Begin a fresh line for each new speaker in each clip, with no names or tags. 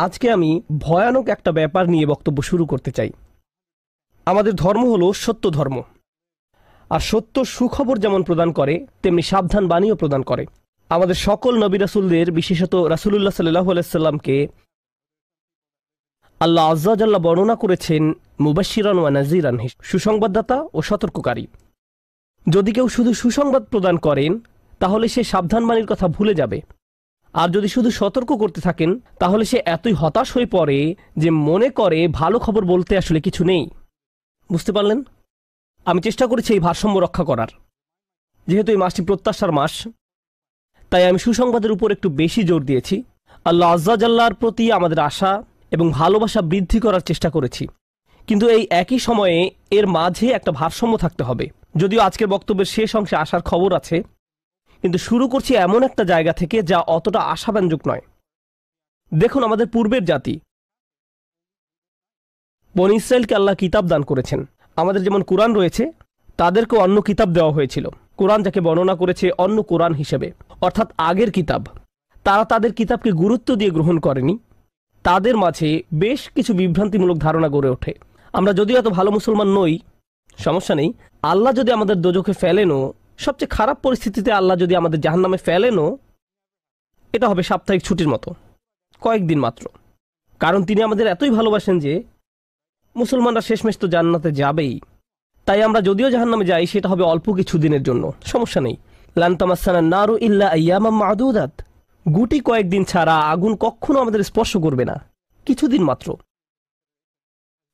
আজকে আমি ভয়ানক একটা ব্যাপার নিয়ে বক্তব্য শুরু করতে চাই। আমাদের ধর্ম হলো সত্য ধর্ম, আর সত্য সুখবর যেমন প্রদান করে তেমনি সাবধান বাণীও প্রদান করে। আমাদের সকল নবী রাসূলদের, বিশেষত রাসূলুল্লাহ সাল্লাল্লাহু আলাইহি সাল্লামকে আল্লাহ আজ্জা জাল্লা বর্ণনা করেছেন মুবাশশিরান ওয়া নাযীরান, সুসংবাদদাতা ও সতর্ককারী। যদি কেউ শুধু সুসংবাদ প্রদান করেন তাহলে সে সাবধান বাণীর কথা ভুলে যাবে, আর যদি শুধু সতর্ক করতে থাকেন তাহলে সে এতই হতাশ হয়ে পড়ে যে মনে করে ভালো খবর বলতে আসলে কিছু নেই। বুঝতে পারলেন? আমি চেষ্টা করেছি এই ভারসাম্য রক্ষা করার। যেহেতু এই মাসটি প্রত্যাশার মাস, তাই আমি সুসংবাদের উপর একটু বেশি জোর দিয়েছি। আল্লাহ আজ্জা জাল্লার প্রতি আমাদের আশা এবং ভালোবাসা বৃদ্ধি করার চেষ্টা করেছি, কিন্তু এই একই সময়ে এর মাঝে একটা ভারসাম্য থাকতে হবে। যদিও আজকের বক্তব্যের শেষ অংশে আসার খবর আছে, কিন্তু শুরু করছি এমন একটা জায়গা থেকে যা অতটা আশাব্যঞ্জক নয়। দেখুন, আমাদের পূর্বের জাতি বনী ইসরায়েলকে আল্লাহ কিতাব দান করেছেন। আমাদের যেমন কোরআন রয়েছে, তাদেরকেও অন্য কিতাব দেওয়া হয়েছিল। কোরআন যাকে বর্ণনা করেছে অন্য কোরআন হিসেবে, অর্থাৎ আগের কিতাব। তারা তাদের কিতাবকে গুরুত্ব দিয়ে গ্রহণ করেনি। তাদের মাঝে বেশ কিছু বিভ্রান্তিমূলক ধারণা গড়ে ওঠে। আমরা যদিও এত ভালো মুসলমান নই, সমস্যা নেই। আল্লাহ যদি আমাদের দোজখে ফেলেনও, সবচেয়ে খারাপ পরিস্থিতিতে আল্লাহ যদি আমাদের জাহান্নামে ফেলেনও, এটা হবে সাপ্তাহিক ছুটির মতো, কয়েকদিন মাত্র। কারণ তিনি আমাদের এতই ভালোবাসেন যে মুসলমানরা শেষমেশ তো জান্নাতে যাবেই। তাই আমরা যদিও জাহান্নামে যাই, সেটা হবে অল্প কিছু দিনের জন্য, সমস্যা নেই। লান তামাসসানান নারু ইল্লা আইয়ামাম মা'দুদাত, গুটি কয়েকদিন ছাড়া আগুন কখনো আমাদের স্পর্শ করবে না, কিছুদিন মাত্র।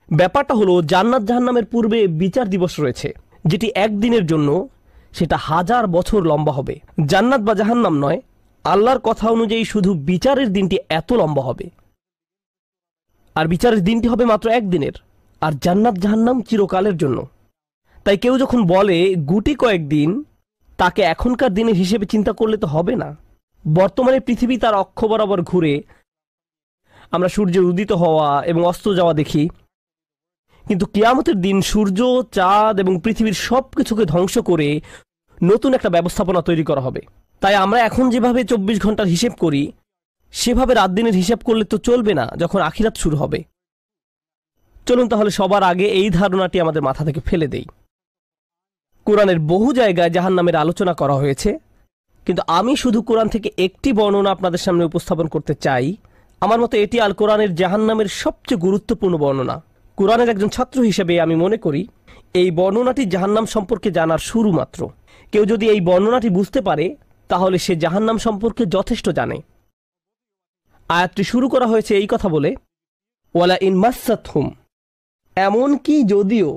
ব্যাপারটা হলো, জান্নাত জাহান্নামের পূর্বে বিচার দিবস রয়েছে, যেটি একদিনের জন্য, সেটা 1000 বছর লম্বা হবে। জান্নাত বা জাহান্নাম নয়, আল্লাহর কথা অনুযায়ী শুধু বিচারের দিনটি এত লম্বা হবে। আর বিচারের দিনটি হবে মাত্র একদিনের, আর জান্নাত জাহান্নাম চিরকালের জন্য। তাই কেউ যখন বলে গুটি কয়েকদিন, তাকে এখনকার দিনের হিসেবে চিন্তা করলে তো হবে না। বর্তমানে পৃথিবী তার অক্ষ বরাবর ঘুরে, আমরা সূর্যের উদিত হওয়া এবং অস্ত যাওয়া দেখি, কিন্তু কিয়ামতের দিন সূর্য, চাঁদ এবং পৃথিবীর সব কিছুকে ধ্বংস করে নতুন একটা ব্যবস্থাপনা তৈরি করা হবে। তাই আমরা এখন যেভাবে 24 ঘন্টার হিসেব করি, সেভাবে রাত দিনের হিসাব করলে তো চলবে না যখন আখিরাত শুরু হবে। চলুন তাহলে সবার আগে এই ধারণাটি আমাদের মাথা থেকে ফেলে দেই। কোরআনের বহু জায়গায় জাহান্নামের আলোচনা করা হয়েছে, কিন্তু আমি শুধু কোরআন থেকে একটি বর্ণনা আপনাদের সামনে উপস্থাপন করতে চাই। আমার মতে এটি আল কোরআনের জাহান্নামের সবচেয়ে গুরুত্বপূর্ণ বর্ণনা। কোরআনের একজন ছাত্র হিসেবে আমি মনে করি এই বর্ণনাটি জাহান্নাম সম্পর্কে জানার শুরু মাত্র। কেউ যদি এই বর্ণনাটি বুঝতে পারে, তাহলে সে জাহান্নাম সম্পর্কে যথেষ্ট জানে। আয়াতটি শুরু করা হয়েছে এই কথা বলে, ওয়ালা ইন মাসসাতহুম, এমনকি যদিও।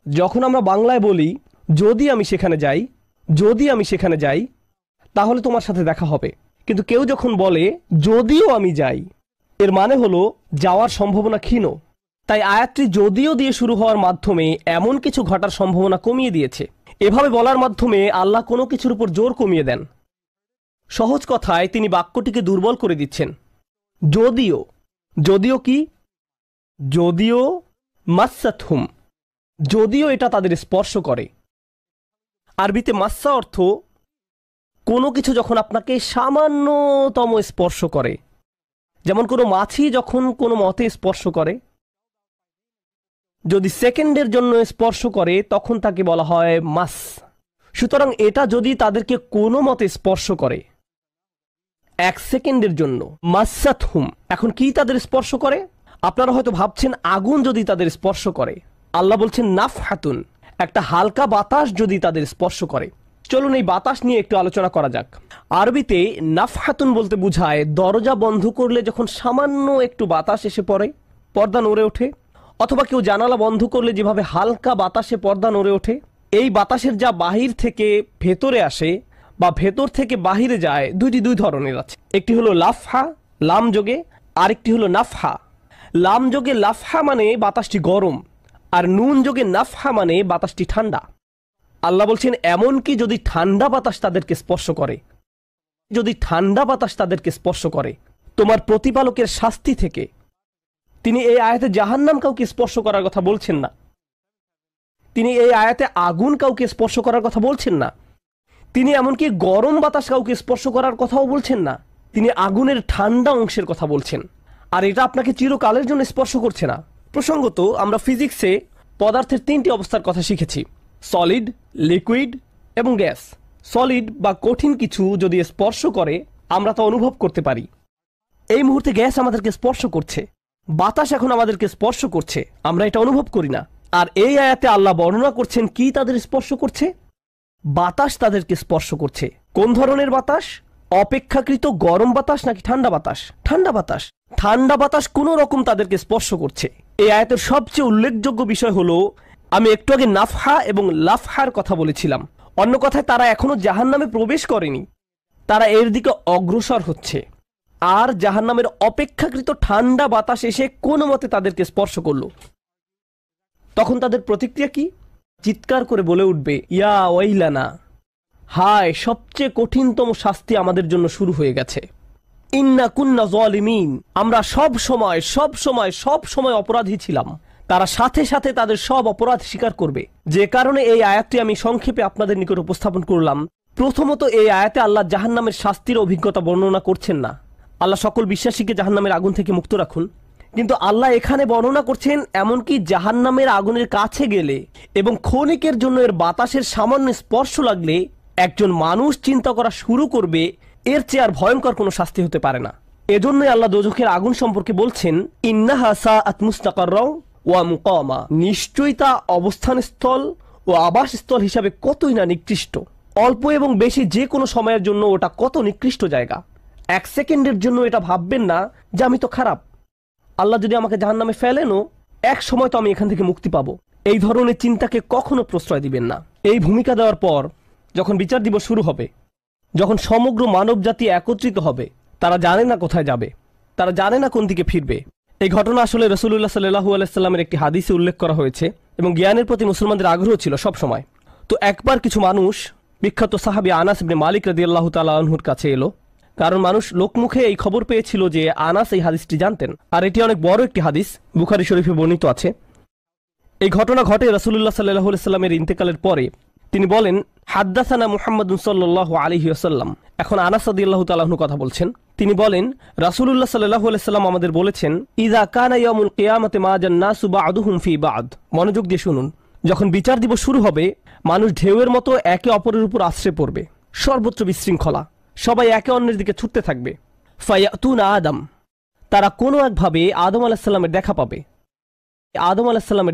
যখন আমরা বাংলায় বলি যদি আমি সেখানে যাই, যদি আমি সেখানে যাই, তাহলে তোমার সাথে দেখা হবে। কিন্তু কেউ যখন বলে যদিও আমি যাই, এর মানে হলো যাওয়ার সম্ভাবনা ক্ষীণ। তাই আয়াতটি যদিও দিয়ে শুরু হওয়ার মাধ্যমে এমন কিছু ঘটার সম্ভাবনা কমিয়ে দিয়েছে। এভাবে বলার মাধ্যমে আল্লাহ কোনো কিছুর উপর জোর কমিয়ে দেন। সহজ কথায় তিনি বাক্যটিকে দুর্বল করে দিচ্ছেন। যদিও, যদিও কি? যদিও মাসসাতহুম, যদিও এটা তাদের স্পর্শ করে। আরবিতে মাসসা অর্থ কোনো কিছু যখন আপনাকে সামান্যতম স্পর্শ করে, যেমন কোনো মাছি যখন কোনো মতে স্পর্শ করে। যদি সেকেন্ডের জন্য স্পর্শ করে তখন তাকে বলা হয় মাস। সুতরাং এটা যদি তাদেরকে কোনো মতে স্পর্শ করে 1 সেকেন্ডের জন্য, মাসসাতহুম। এখন কি তাদের স্পর্শ করে? আপনারা হয়তো ভাবছেন আগুন যদি তাদের স্পর্শ করে। আল্লাহ বলছেন নাফহাতুন, একটা হালকা বাতাস যদি তাদের স্পর্শ করে। চলুন এই বাতাস নিয়ে একটু আলোচনা করা যাক। আরবিতে নাফহাতুন বলতে বোঝায় দরজা বন্ধ করলে যখন সামান্য একটু বাতাস এসে পড়ে, পর্দা নড়ে ওঠে, অথবা কেউ জানালা বন্ধ করলে যেভাবে হালকা বাতাসে পর্দা নড়ে ওঠে। এই বাতাসের যা বাহির থেকে ভেতরে আসে বা ভেতর থেকে বাহিরে যায়, দুই ধরনের আছে। একটি হলো লাফহা, লাম যোগে, আরেকটি হলো নাফহা। লাম যোগে লাফহা মানে বাতাসটি গরম, আর নুন যোগে নাফহা মানে বাতাসটি ঠান্ডা। আল্লাহ বলছেন এমনকি যদি ঠান্ডা বাতাস তাদেরকে স্পর্শ করে, যদি ঠান্ডা বাতাস তাদেরকে স্পর্শ করে তোমার প্রতিপালকের শাস্তি থেকে। তিনি এই আয়াতে জাহান্নাম কাউকে স্পর্শ করার কথা বলছেন না। তিনি এই আয়াতে আগুন কাউকে স্পর্শ করার কথা বলছেন না। তিনি এমনকি গরম বাতাস কাউকে স্পর্শ করার কথাও বলছেন না। তিনি আগুনের ঠান্ডা অংশের কথা বলছেন, আর এটা আপনাকে চিরকালের জন্য স্পর্শ করছে না। প্রসঙ্গত, আমরা ফিজিক্সে পদার্থের 3টি অবস্থার কথা শিখেছি: সলিড, লিকুইড এবং গ্যাস। সলিড বা কঠিন কিছু যদি স্পর্শ করে আমরা তা অনুভব করতে পারি। এই মুহূর্তে গ্যাস আমাদেরকে স্পর্শ করছে, বাতাস এখন আমাদেরকে স্পর্শ করছে, আমরা এটা অনুভব করি না। আর এই আয়াতে আল্লাহ বর্ণনা করছেন কি তাদের স্পর্শ করছে? বাতাস তাদেরকে স্পর্শ করছে। কোন ধরনের বাতাস? অপেক্ষাকৃত গরম বাতাস নাকি ঠান্ডা বাতাস? ঠান্ডা বাতাস। ঠান্ডা বাতাস কোনো রকম তাদেরকে স্পর্শ করছে। এই আয়াতের সবচেয়ে উল্লেখযোগ্য বিষয় হলো, আমি একটু আগে নাফহা এবং লাফহার কথা বলেছিলাম। অন্য কথায়, তারা এখনো জাহান্নামে প্রবেশ করেনি, তারা এর দিকে অগ্রসর হচ্ছে। আর জাহান্নামের অপেক্ষাকৃত ঠান্ডা বাতাস এসে কোনো মতে তাদেরকে স্পর্শ করলো। তখন তাদের প্রতিক্রিয়া কি? চিৎকার করে বলে উঠবে, ইয়া ওয়াইলানা, হায়, সবচেয়ে কঠিনতম শাস্তি আমাদের জন্য শুরু হয়ে গেছে। ইন্না কুন্না যালিমিন, আমরা সব সময় অপরাধী ছিলাম। তারা সাথে সাথে তাদের সব অপরাধ স্বীকার করবে। যে কারণে এই আয়াতটি আমি সংক্ষেপে আপনাদের নিকট উপস্থাপন করলাম। প্রথমত, এই আয়াতে আল্লাহ জাহান্নামের শাস্তির অভিজ্ঞতা বর্ণনা করছেন না। আল্লাহ সকল বিশ্বাসীকে জাহান্নামের আগুন থেকে মুক্ত রাখুন। কিন্তু আল্লাহ এখানে বর্ণনা করছেন এমনকি জাহান্নামের আগুনের কাছে গেলে এবং ক্ষণিকের জন্য এর বাতাসের সামান্য স্পর্শ লাগলে একজন মানুষ চিন্তা করা শুরু করবে এর চেয়ে আর ভয়ঙ্কর কোনো শাস্তি হতে পারে না। এজন্যই আল্লাহ দোজখের আগুন সম্পর্কে বলছেন, ইন্নাহা সাআত মুস্তাকাররাও ওয়া মুকামা, নিশ্চয়ই তা অবস্থানস্থল ও আবাসস্থল হিসাবে কতই না নিকৃষ্ট। অল্প এবং বেশি যে কোনো সময়ের জন্য ওটা কত নিকৃষ্ট জায়গা। 1 সেকেন্ডের জন্য এটা ভাববেন না যে আমি তো খারাপ, আল্লাহ যদি আমাকে জাহান্নামে ফেলেনও এক সময় তো আমি এখান থেকে মুক্তি পাবো। এই ধরনের চিন্তাকে কখনো প্রশ্রয় দিবেন না। এই ভূমিকা দেওয়ার পর যখন বিচার দিবস শুরু হবে, যখন সমগ্র মানব জাতি একত্রিত হবে, তারা জানে না কোথায় যাবে, তারা জানে না কোন দিকে ফিরবে। এই ঘটনা আসলে রাসূলুল্লাহ সাল্লাল্লাহু আলাইহি সাল্লামের একটি হাদিসে উল্লেখ করা হয়েছে এবং জ্ঞানের প্রতি মুসলমানদের আগ্রহ ছিল সব সময়। তো একবার কিছু মানুষ বিখ্যাত সাহাবী আনাস ইবনে মালিক রাদিয়াল্লাহু তাআলা আনহুর কাছে এলো, কারণ মানুষ লোকমুখে এই খবর পেয়েছিল যে আনাস এই হাদিসটি জানতেন, আর এটি অনেক বড় একটি হাদিস, বুখারী শরীফে বর্ণিত আছে। এই ঘটনা ঘটে রাসূলুল্লাহ সাল্লাল্লাহু আলাইহি সাল্লামের ইন্তেকালের পরে। তিনি বলেন, হাদ্দাসানা মুহাম্মাদুন সাল্লাল্লাহু আলাইহি ওয়াসাল্লাম। এখন আনাস রাদিয়াল্লাহু তাআলা আনহু কথা বলছেন। তিনি বলেন, রাসূলুল্লাহ সাল্লাল্লাহু আলাইহি সাল্লাম আমাদের বলেছেন, ইযা কানা ইয়াউমুল কিয়ামাতি মা জান্নাসু বা'দুহুম ফি বা'দ। মনোযোগ দিয়ে শুনুন। যখন বিচার দিবস শুরু হবে, মানুষ ঢেউয়ের মতো একে অপরের উপর আশ্রে পড়বে, সর্বত্র বিশৃঙ্খলা, সবাই একে অন্যের দিকে ছুটতে থাকবে। ফায়াতুনা আদম, তারা কোনো একভাবে আদম আলাইহিস সালামের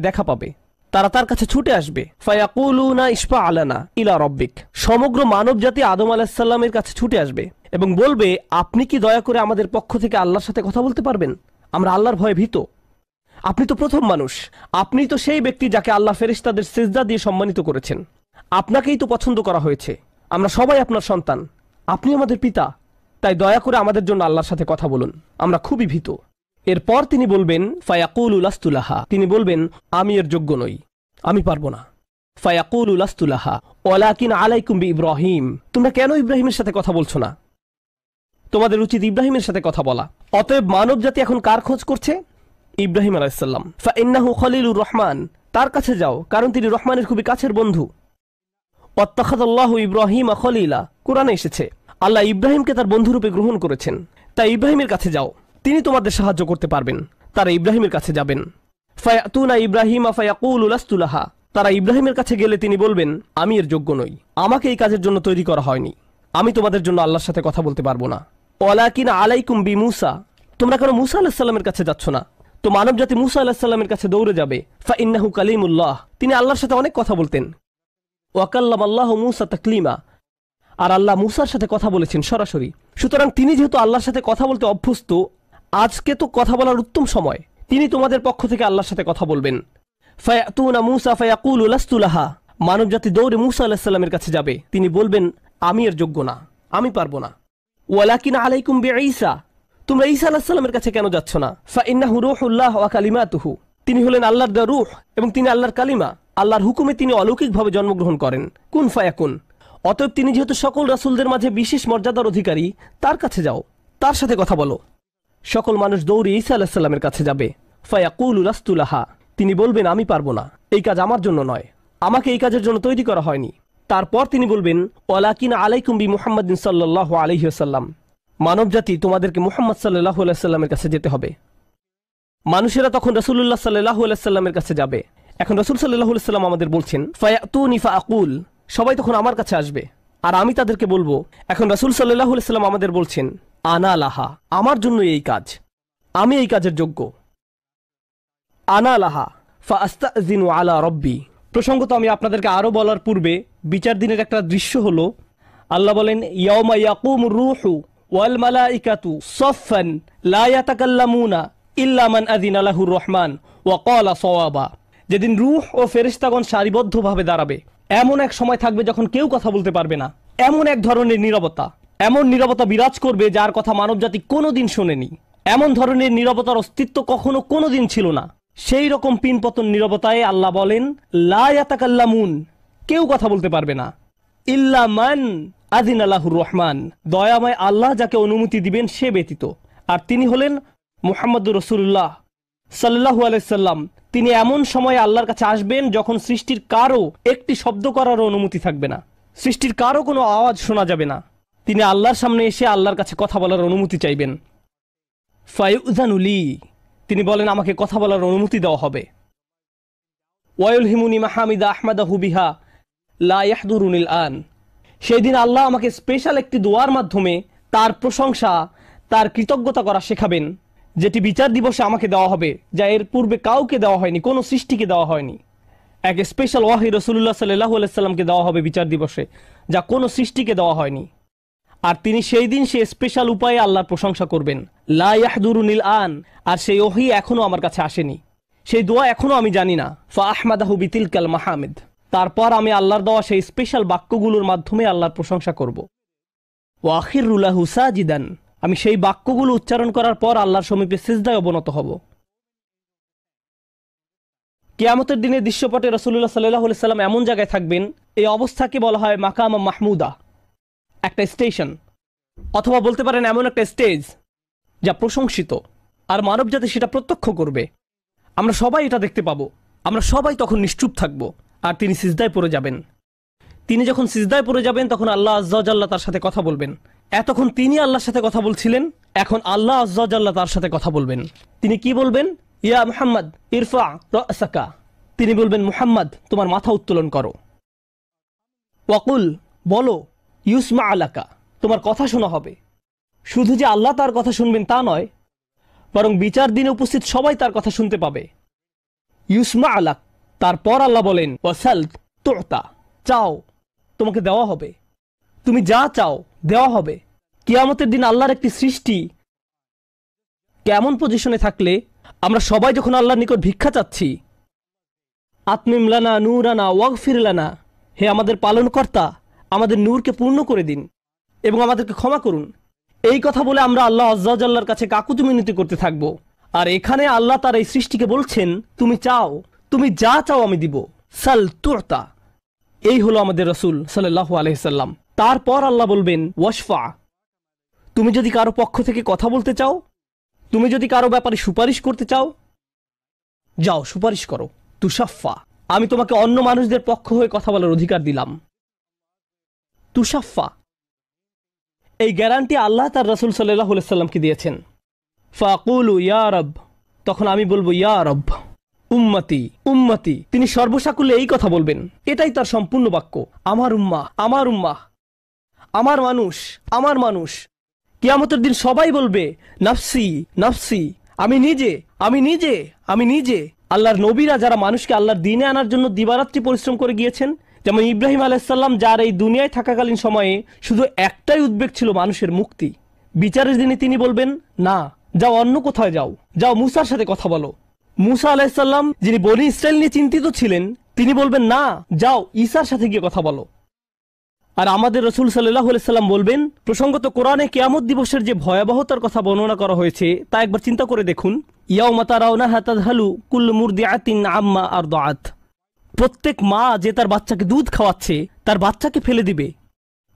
দেখা পাবে, তারা তার কাছে ছুটে আসবে। ফায়াকুলুনা ইশফা আলানা ইলা রাব্বিক, সমগ্র মানব জাতি আদম আলাইহিস সালামের কাছে ছুটে আসবে এবং বলবে, আপনি কি দয়া করে আমাদের পক্ষ থেকে আল্লাহর সাথে কথা বলতে পারবেন? আমরা আল্লাহর ভয়ে ভীত। আপনি তো প্রথম মানুষ, আপনি তো সেই ব্যক্তি যাকে আল্লাহ ফেরেশতাদের সিজদা দিয়ে সম্মানিত করেছেন, আপনাকেই তো পছন্দ করা হয়েছে, আমরা সবাই আপনার সন্তান, আপনি আমাদের পিতা, তাই দয়া করে আমাদের জন্য আল্লাহর সাথে কথা বলুন, আমরা খুবই ভীত। এরপর তিনি বলবেন, ফায়াকুলু লাস্তু লাহা, তিনি বলবেন, আমি এর যোগ্য নই, আমি পারবো না। ফায়াকুলু লাস্তু লাহা ওয়ালাকিন আলাইকুম বিইব্রাহিম, তোমরা কেন ইব্রাহিমের সাথে কথা বলছো না? তোমাদের উচিত ইব্রাহিমের সাথে কথা বলা। অতএব মানব জাতি এখন কার খোঁজ করছে? ইব্রাহিম আলাইহিস সালাম। ফাইন্নাহু খলিলুর রহমান, তার কাছে যাও, কারণ তিনি রহমানের খুবই কাছের বন্ধু। ওয়াত্তাখাযাল্লাহু ইব্রাহিমা খলিলা, কোরআনে এসেছে আল্লাহ ইব্রাহিমকে তার বন্ধুরূপে গ্রহণ করেছেন। তাই ইব্রাহিমের কাছে যাও, তিনি তোমাদের সাহায্য করতে পারবেন। তারা ইব্রাহিমের কাছে যাবেন। ফায়াতুনা ইব্রাহিমা ফায়াকুলু লাস্তু লাহা, তারা ইব্রাহিমের কাছে গেলে তিনি বলবেন, আমি এর যোগ্য নই, আমাকে এই কাজের জন্য তৈরি করা হয়নি, আমি তোমাদের জন্য আল্লাহর সাথে কথা বলতে পারবো না। ওয়ালাকিন আলাইকুম বিমূসা, তোমরা কেন মূসা আলাইহিস সালামের কাছে যাচ্ছ না? তো মানব জাতি মূসা আলাইহিস সালামের কাছে দৌড়ে যাবে। ফাইন্নাহু কালিমুল্লাহ, তিনি আল্লাহর সাথে অনেক কথা বলতেন। ওয়া কাল্লামাল্লাহু মূসা তাকলিমা, আর আল্লাহ মূসার সাথে কথা বলেছেন সরাসরি। সুতরাং তিনি যেহেতু আল্লাহর সাথে কথা বলতে অভ্যস্ত, আজকে তো কথা বলার উত্তম সময়, তিনি তোমাদের পক্ষ থেকে আল্লাহর সাথে কথা বলবেন। ফায়াতুনা মূসা ফায়াকুলু লাস্তু লাহা, মানব জাতি দৌড়ে মূসা আলাইহিস সালামের কাছে যাবে, তিনি বলবেন, আমি এর যোগ্য না, আমি পারবো না। ওয়ালাকিন আলাইকুম বিঈসা, তোমরা ঈসা আলাইহিস সালামের কাছে কেন যাচ্ছ না? ফাইন্নাহু রূহুল্লাহ ওয়া কালিমাতুহু, তিনি হলেন আল্লাহর দেওয়া রূহ এবং তিনি আল্লাহর কালিমা, আল্লাহর হুকুমে তিনি অলৌকিকভাবে জন্মগ্রহণ করেন। কুন ফায়াকুন, অতএব তিনি যেহেতু সকল রাসূলদের মাঝে বিশেষ মর্যাদার অধিকারী, তার কাছে যাও, তার সাথে কথা বলো। সকল মানুষ দৌড়ে ঈসা আলাইহিস সালামের কাছে যাবে। ফায়াকুলু লাস্তু লাহা, তিনি বলবেন, আমি পারবো না, এই কাজ আমার জন্য নয়, আমাকে এই কাজের জন্য তৈরি করা হয়নি। তারপর তিনি বলবেন, ওয়ালাকিন আলাইকুম বি মুহাম্মাদিন সাল্লাল্লাহু আলাইহি ওয়াসাল্লাম, মানবজাতি তোমাদেরকে মুহাম্মদ সাল্লাল্লাহু আলাইহি সাল্লামের কাছে যেতে হবে। মানুষেরা তখন রাসূলুল্লাহ সাল্লাল্লাহু আলাইহি সাল্লামের কাছে যাবে। এখন রাসূল সাল্লাল্লাহু আলাইহি সাল্লাম আমাদের বলছেন, ফায়াতুনি ফাআকুল, সবাই তখন আমার কাছে আসবে আর আমি তাদেরকে বলবো। এখন রাসূল সাল্লাল্লাহু আলাইহি সাল্লাম আমাদের বলছেন, আনা লাহা, আমার জন্য এই কাজ, আমি এই কাজের যোগ্য। আনা লাহা ফাআস্তাযিনু আলা রব্বি। প্রসঙ্গত আমি আপনাদেরকে আরো বলার পূর্বে বিচার দিনের একটা দৃশ্য হলো, আল্লাহ বলেন, ইয়াউমা ইয়াকুমুর রূহু ওয়াল মালাইকাতু সাফফান লা ইয়াতাকাল্লামুনা ইল্লা মান আযিনা লাহুর রহমান ওয়া ক্বালা সাওয়াবা। যেদিন রূহ ও ফেরেশতাগণ সারিবদ্ধভাবে দাঁড়াবে, এমন এক সময় থাকবে যখন কেউ কথা বলতে পারবে না। এমন এক ধরনের নীরবতা, এমন নীরবতা বিরাজ করবে যার কথা মানবজাতি কোনোদিন শোনেনি। এমন ধরনের নীরবতার অস্তিত্ব কখনো কোনোদিন ছিল না। সেই রকম পিনপতন নীরবতায় আল্লাহ বলেন, লা ইয়াতাকাল্লামুন, কেউ কথা বলতে পারবে না, ইল্লা মান আযিনা লাহুর রহমান, দয়াময় আল্লাহ যাকে অনুমতি দিবেন সে ব্যতীত। আর তিনি হলেন মুহাম্মদুর রাসূলুল্লাহ সাল্লাল্লাহু আলাইহি সাল্লাম। তিনি এমন সময়ে আল্লাহর কাছে আসবেন যখন সৃষ্টির কারো একটি শব্দ করারও অনুমতি থাকবে না, সৃষ্টির কারো কোনো আওয়াজ শোনা যাবে না। তিনি আল্লাহর সামনে এসে আল্লাহর কাছে কথা বলার অনুমতি চাইবেন। ফায়ুযানু লি, তিনি বলেন আমাকে কথা বলার অনুমতি দেওয়া হবে। ওয়ায়ুলহিমুনি মাহামিদা আহমাদাহু বিহা লা ইয়াহদুরুনিল আন, সেই দিন আল্লাহ আমাকে স্পেশাল একটি দোয়ার মাধ্যমে তার প্রশংসা, তার কৃতজ্ঞতা করা শেখাবেন, যেটি বিচার দিবসে আমাকে দেওয়া হবে, যা এর পূর্বে কাউকে দেওয়া হয়নি, কোনো সৃষ্টিকে দেওয়া হয়নি। এক স্পেশাল ওয়াহি রাসূলুল্লাহ সাল্লাল্লাহু আলাইহি সাল্লামকে দেওয়া হবে বিচার দিবসে, যা কোনো সৃষ্টিকে দেওয়া হয়নি। আর তিনি সেই দিন সে স্পেশাল উপায়ে আল্লাহর প্রশংসা করবেন, লা ইয়াহদুরুনিল আন, আর সেই ওহী এখনো আমার কাছে আসেনি, সেই দোয়া এখনো আমি জানি না। ফা আহমাদাহু বিতিলকাল মাহামিদ, তারপর আমি আল্লাহর দেওয়া সেই স্পেশাল বাক্যগুলোর মাধ্যমে আল্লাহর প্রশংসা করব। ওয়া আখিরু লাহু সাজিদান, আমি সেই বাক্যগুলো উচ্চারণ করার পর আল্লাহর সমীপে সিজদায় অবনত হব। কিয়ামতের দিনের দৃশ্যপটে রাসূলুল্লাহ সাল্লাল্লাহু আলাইহি সাল্লাম এমন জায়গায় থাকবেন, এই অবস্থাকে বলা হয় মাকাম মাহমুদা, একটা স্টেশন, অথবা বলতে পারেন এমন একটা স্টেজ যা প্রশংসিত, আর মানবজাতি সেটা প্রত্যক্ষ করবে। আমরা সবাই এটা দেখতে পাবো। আমরা সবাই তখন নিশ্চুপ থাকব, আর তিনি সিজদায় পড়ে যাবেন। তিনি যখন সিজদায় পড়ে যাবেন তখন আল্লাহ আজ্জা ওয়া জাল্লা তার সাথে কথা বলবেন। এতক্ষণ তিনি আল্লাহর সাথে কথা বলছিলেন, এখন আল্লাহ আজ্জা ওয়া জাল্লা তার সাথে কথা বলবেন। তিনি কি বলবেন? ইয়া মুহাম্মদ ইরফা রাসাকা, তিনি বলবেন মুহাম্মদ তোমার মাথা উত্তোলন করো। ওয়াকুল, বলো, ইউসমা আলাকা, তোমার কথা শোনা হবে। শুধু যে আল্লাহ তার কথা শুনবেন তা নয়, বরং বিচার দিনে উপস্থিত সবাই তার কথা শুনতে পাবে। ইউসমা আলাক, তারপর আল্লাহ বলেন, ওয়াসাল তুতা, চাও তোমাকে দেওয়া হবে, তুমি যা চাও দেওয়া হবে। কিয়ামতের দিন আল্লাহর একটি সৃষ্টি কেমন পজিশনে থাকলে আমরা সবাই যখন আল্লাহর নিকট ভিক্ষা চাচ্ছি, আতমিম লানা নূরানা ওয়াগফির লানা, হে আমাদের পালনকর্তা, আমাদের নূরকে পূর্ণ করে দিন এবং আমাদেরকে ক্ষমা করুন, এই কথা বলে আমরা আল্লাহ আজ্জা ওয়া জাল্লার কাছে কাকুতি মিনতি করতে থাকব। আর এখানে আল্লাহ তার এই সৃষ্টিকে বলছেন, তুমি চাও, তুমি যা চাও আমি দিব, সাল তুতা। এই হলো আমাদের রাসূল সাল্লাল্লাহু আলাইহি সাল্লাম। তারপর আল্লাহ বলবেন, ওয়াশফা, তুমি যদি কারো পক্ষ থেকে কথা বলতে চাও, তুমি যদি কারো ব্যাপারে সুপারিশ করতে চাও, যাও সুপারিশ করো। তুশাফা, আমি তোমাকে অন্য মানুষদের পক্ষ হয়ে কথা বলার অধিকার দিলাম। তুশাফা, এই গ্যারান্টি আল্লাহ তার রাসূল সাল্লাল্লাহু আলাইহি সাল্লামকে দিয়েছেন। ফাকুলু ইয়া রব, তখন আমি বলবো ইয়া রব, উম্মতি উম্মতি, তিনি সর্বসাকুল্যে এই কথা বলবেন, এটাই তার সম্পূর্ণ বাক্য, আমার উম্মাহ আমার উম্মাহ, আমার মানুষ আমার মানুষ। কিয়ামতের দিন সবাই বলবে, নাফসি নাফসি, আমি নিজে আমি নিজে আমি নিজে। আল্লাহর নবীরা যারা মানুষকে আল্লাহর দ্বীনে আনার জন্য দিবারাত্রি পরিশ্রম করে গিয়েছেন, যেমন ইব্রাহিম আলাইহিস সালাম, যার এই দুনিয়ায় থাকাকালীন সময়ে শুধু একটাই উদ্বেগ ছিল মানুষের মুক্তি, বিচারের দিনে তিনি বলবেন, না, যাও অন্য কোথায় যাও, যাও মুসার সাথে কথা বলো। মুসা আলাইহিস সালাম, যিনি বনি ইসরাইল নিয়ে চিন্তিত ছিলেন, তিনি বলবেন, না, যাও ঈসার সাথে গিয়ে কথা বলো। আর আমাদের রাসূল সাল্লাল্লাহু আলাইহি সাল্লাম বলবেন, প্রসঙ্গত কোরআনে কিয়ামত দিবসের যে ভয়াবহতার কথা বর্ণনা করা হয়েছে তা একবার চিন্তা করে দেখুন। ইয়াউমা তারাউনাহা তাযহালু কুল্লু মুরদিআতিন আম্মা আরদাআত, প্রত্যেক মা যে তার বাচ্চাকে দুধ খাওয়াচ্ছে তার বাচ্চাকে ফেলে দিবে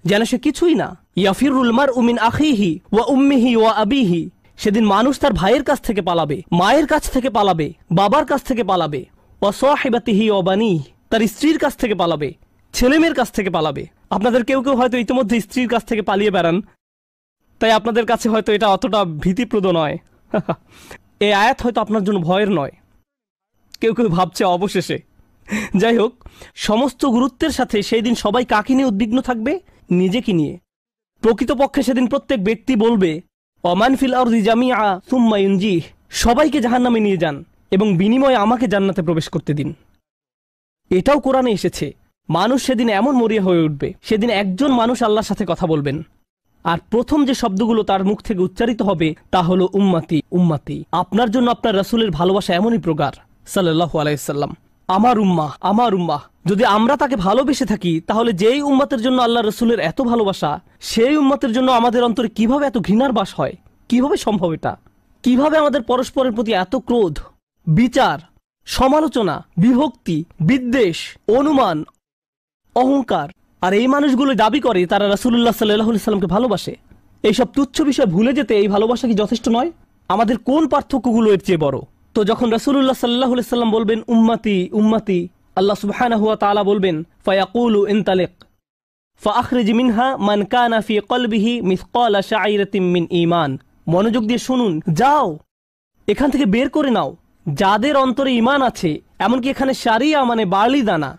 যেন সে কিছুই না। ইয়াফিরুল মারউ মিন আখিহি ওয়া উম্মিহি ওয়া আবিহি, সেদিন মানুষ তার ভাইয়ের কাছ থেকে পালাবে, মায়ের কাছ থেকে পালাবে, বাবার কাছ থেকে পালাবে। ওয়া সাহিবাতিহি ওয়া বানিহি, তার স্ত্রীর কাছ থেকে পালাবে, ছেলেমেয়ের কাছ থেকে পালাবে। আপনাদের কেউ কেউ হয়তো ইতিমধ্যে স্ত্রীর কাছ থেকে পালিয়ে বেড়ান, তাই আপনাদের কাছে হয়তো এটা অতটা ভীতিপ্রদ নয়। এই আয়াত হয়তো আপনার জন্য ভয়ের নয়, কেউ কেউ ভাবছে অবশেষে। যাই হোক, সমস্ত গুরুত্বের সাথে সেই দিন সবাই কাকে নিয়ে উদ্বিগ্ন থাকবে? নিজেকে নিয়ে। প্রকৃতপক্ষে সেদিন প্রত্যেক ব্যক্তি বলবে, অমান ফিল আরদি জামিআ সুম্মা ইউনজিহ, সবাইকে জাহান্নামে নিয়ে যান এবং বিনিময়ে আমাকে জান্নাতে প্রবেশ করতে দিন। এটাও কোরআনে এসেছে। মানুষ সেদিন এমন মরিয়া হয়ে উঠবে, সেদিন একজন মানুষ আল্লাহর সাথে কথা বলবেন, আর প্রথম যে শব্দগুলো তার মুখ থেকে উচ্চারিত হবে তা হলো উম্মতি উম্মতি। আপনার জন্য আপনার রাসূলের ভালোবাসা এমনই প্রগাঢ় সাল্লাল্লাহু আলাইহি সাল্লাম। আমার উম্মাহ, আমার উম্মাহ। যদি আমরা তাকে ভালোবেসে থাকি, তাহলে যেই উম্মতের জন্য আল্লাহ রাসূলের এত ভালোবাসা, সেই উম্মতের জন্য আমাদের অন্তরে কিভাবে এত ঘৃণার বাস হয়? কিভাবে সম্ভব এটা? কিভাবে আমাদের পরস্পরের প্রতি এত ক্রোধ, বিচার, সমালোচনা, বিভক্তি, বিদ্বেষ, অনুমান, অহংকার? আর এই মানুষগুলো দাবি করে তারা রাসূলুল্লাহ সাল্লাল্লাহু আলাইহি সাল্লামকে ভালোবাসে। এইসব তুচ্ছ বিষয় ভুলে যেতে এই ভালোবাসা কি যথেষ্ট নয়? আমাদের কোন পার্থক্যগুলো এর চেয়ে বড়? তো যখন রাসূলুল্লাহ সাল্লাল্লাহু আলাইহি সাল্লাম বলবেন উম্মতি উম্মতি, আল্লাহ সুবহানাহু ওয়া তাআলা বলবেন ফায়াকুলু ইনতালিক ফাআখরিজ মিনহা মান কানা ফি কলবিহি মিসকালা শাইরাতিন মিন ঈমান। মনোযোগ দিয়ে শুনুন, যাও এখান থেকে বের করে নাও যাদের অন্তরে ঈমান আছে, এমনকি এখানে শারিয়া মানে বার্লি দানা,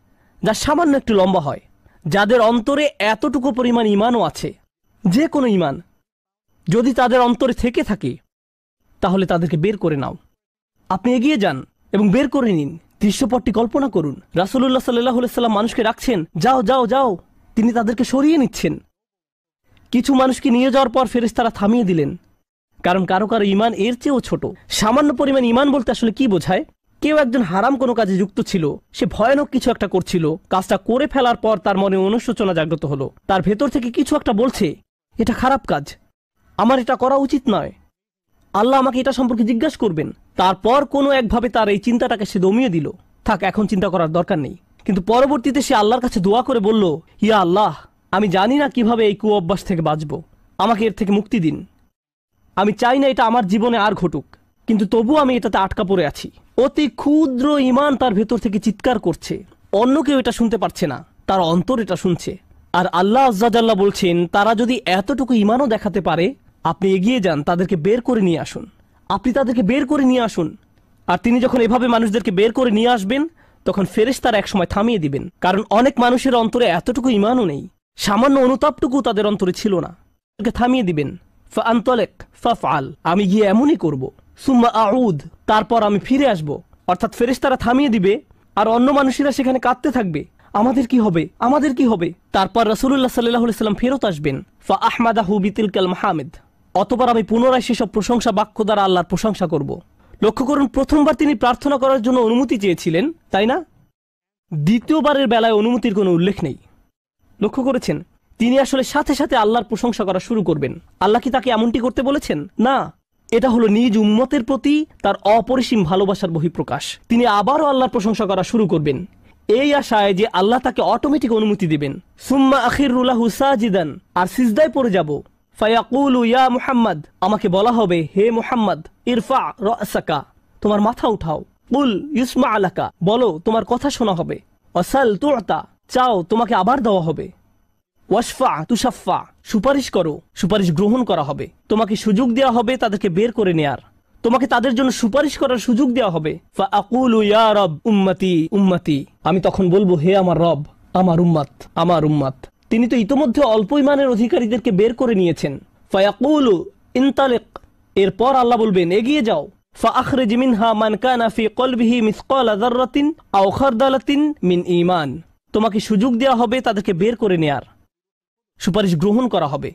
যা সামান্য একটু লম্বা হয়, যাদের অন্তরে এতটুকু পরিমাণ ঈমানও আছে, যে কোনো ঈমান যদি তাদের অন্তরে থেকে থাকে, তাহলে তাদেরকে বের করে নাও। আপনি এগিয়ে যান এবং বের করে নিন। দৃশ্যপটটি কল্পনা করুন। রাসূলুল্লাহ সাল্লাল্লাহু আলাইহি সাল্লাম মানুষকে রাখছেন, যাও যাও যাও, তিনি তাদেরকে সরিয়ে নিচ্ছেন। কিছু মানুষকে নিয়ে যাওয়ার পর ফেরেশতারা থামিয়ে দিলেন, কারণ কারো কারো ঈমান এর চেয়েও ছোট। সামান্য পরিমাণ ঈমান বলতে আসলে কি বোঝায়? কেউ একজন হারাম কোনো কাজে যুক্ত ছিল, সে ভয়ানক কিছু একটা করছিল, কাজটা করে ফেলার পর তার মনে অনুশোচনা জাগ্রত হলো, তার ভেতর থেকে কিছু একটা বলছে এটা খারাপ কাজ, আমার এটা করা উচিত নয়, আল্লাহ আমাকে এটা সম্পর্কে জিজ্ঞাসা করবেন। তারপর কোনো একভাবে তার এই চিন্তাটাকে সে দমিয়ে দিল, থাক এখন চিন্তা করার দরকার নেই। কিন্তু পরবর্তীতে সে আল্লাহর কাছে দোয়া করে বলল, ইয়া আল্লাহ, আমি জানি না কিভাবে এই কুঅভ্যাস থেকে বাঁচব, আমাকে এর থেকে মুক্তি দিন। আমি চাই না এটা আমার জীবনে আর ঘটুক, কিন্তু তবু আমি এটাতে আটকা পড়ে আছি। অতি ক্ষুদ্র ঈমান তার ভেতর থেকে চিৎকার করছে, অন্য কেউ এটা শুনতে পারছে না, তার অন্তর এটা শুনছে। আর আল্লাহ আজ্জা জাল্লা বলছেন, তারা যদি এতটুকু ঈমানও দেখাতে পারে, আপনি এগিয়ে যান, তাদেরকে বের করে নিয়ে আসুন। আপনি তাদেরকে বের করে নিয়ে আসুন। আর তিনি যখন এভাবে মানুষদেরকে বের করে নিয়ে আসবেন, তখন ফেরেশতারা একসময় থামিয়ে দিবেন, কারণ অনেক মানুষের অন্তরে এতটুকু ঈমানও নেই, সামান্য অনুতাপটুকু তাদের অন্তরে ছিল না। থামিয়ে দিবেন, ফাআনতালিক ফাফআল, আমি গিয়ে এমনই করব, সুম্মা আউদ, তারপর আমি ফিরে আসব। অর্থাৎ ফেরেশতারা থামিয়ে দিবে, আর অন্য মানুষেরা সেখানে কাঁদতে থাকবে, আমাদের কি হবে, আমাদের কি হবে। তারপর রাসূলুল্লাহ সাল্লাল্লাহু আলাইহি সাল্লাম ফেরত আসবেন, ফাআহমাদাহু বিতিলকাল মাহামিদ, অতঃপর আমি পুনরায় সেসব প্রশংসা বাক্য দ্বারা আল্লাহর প্রশংসা করব। লক্ষ্য করুন, প্রথমবার তিনি প্রার্থনা করার জন্য অনুমতি চেয়েছিলেন, তাই না? দ্বিতীয়বারের বেলায় অনুমতির কোনো উল্লেখ নেই। লক্ষ্য করেছেন, তিনি আসলে সাথে সাথে আল্লাহর প্রশংসা করা শুরু করবেন। আল্লাহ কি তাকে এমনটি করতে বলেছেন? না, এটা হলো নিজ উম্মতের প্রতি তার অপরিসীম ভালোবাসার বহিঃপ্রকাশ। তিনি আবারও আল্লাহর প্রশংসা করা শুরু করবেন, এই আশায় যে আল্লাহ তাকে অটোমেটিক অনুমতি দিবেন। সুম্মা আখিরু লাহু সাজিদান, আর সিজদায় পড়ে যাব। ফায়াকুলু ইয়া মুহাম্মদ, আমাকে বলা হবে, হে মুহাম্মদ, ইরফা রাসাকা, তোমার মাথা উঠাও। কুল ইউসমা আলাকা, বলো তোমার কথা শোনা হবে। ওয়াসাল তুতা, চাও তোমাকে আবার দেওয়া হবে। ওয়াশফা তুশাফা, সুপারিশ করো, সুপারিশ গ্রহণ করা হবে। তোমাকে সুযোগ দেওয়া হবে তাদেরকে বের করে নেয়ার, তোমাকে তাদের জন্য সুপারিশ করার সুযোগ দেওয়া হবে। ফাআকুলু ইয়া রব উম্মতি উম্মতি, আমি তখন বলবো, হে আমার রব, আমার উম্মত, আমার উম্মত। তিনি তো ইতোমধ্যে অল্প ঈমানের অধিকারীদেরকে বের করে নিয়েছেন। ফায়াকুলু ইনতালিক, এরপর আল্লাহ বলবেন, এগিয়ে যাও। ফাআখরিজ মিনহা মান কানা ফি কলবিহি মিসকালা যাররাতিন আও খারদালাতিন মিন ঈমান, তোমাকে সুযোগ দেওয়া হবে তাদেরকে বের করে নেয়ার, সুপারিশ গ্রহণ করা হবে।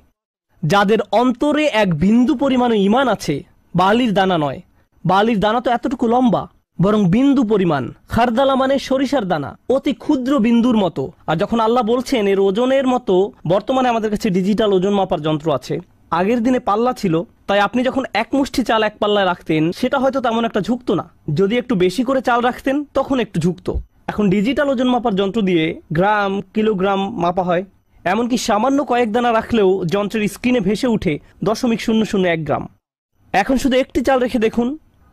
যাদের অন্তরে এক বিন্দু পরিমাণ ঈমান আছে, বালির দানা নয়, বালির দানা তো এতটুকু লম্বা, বরং বিন্দু পরিমাণ। খারদালা মানে সরিষার দানা, অতি ক্ষুদ্র বিন্দুর মতো। আর যখন আল্লাহ বলছেন এর ওজনের মতো, বর্তমানে আমাদের কাছে ডিজিটাল ওজন মাপার যন্ত্র আছে, আগের দিনে পাল্লা ছিল, তাই আপনি যখন এক মুষ্টি চাল এক পাল্লায় রাখতেন, সেটা হয়তো তেমন একটা ঝুঁকতো না। যদি একটু বেশি করে চাল রাখতেন, তখন একটু ঝুঁকতো। এখন ডিজিটাল ওজন মাপার যন্ত্র দিয়ে গ্রাম, কিলোগ্রাম মাপা হয়। এমনকি সামান্য কয়েক দানা রাখলেও যন্ত্রের স্ক্রিনে ভেসে উঠে 0.001 গ্রাম। এখন শুধু একটি চাল রেখে দেখুন,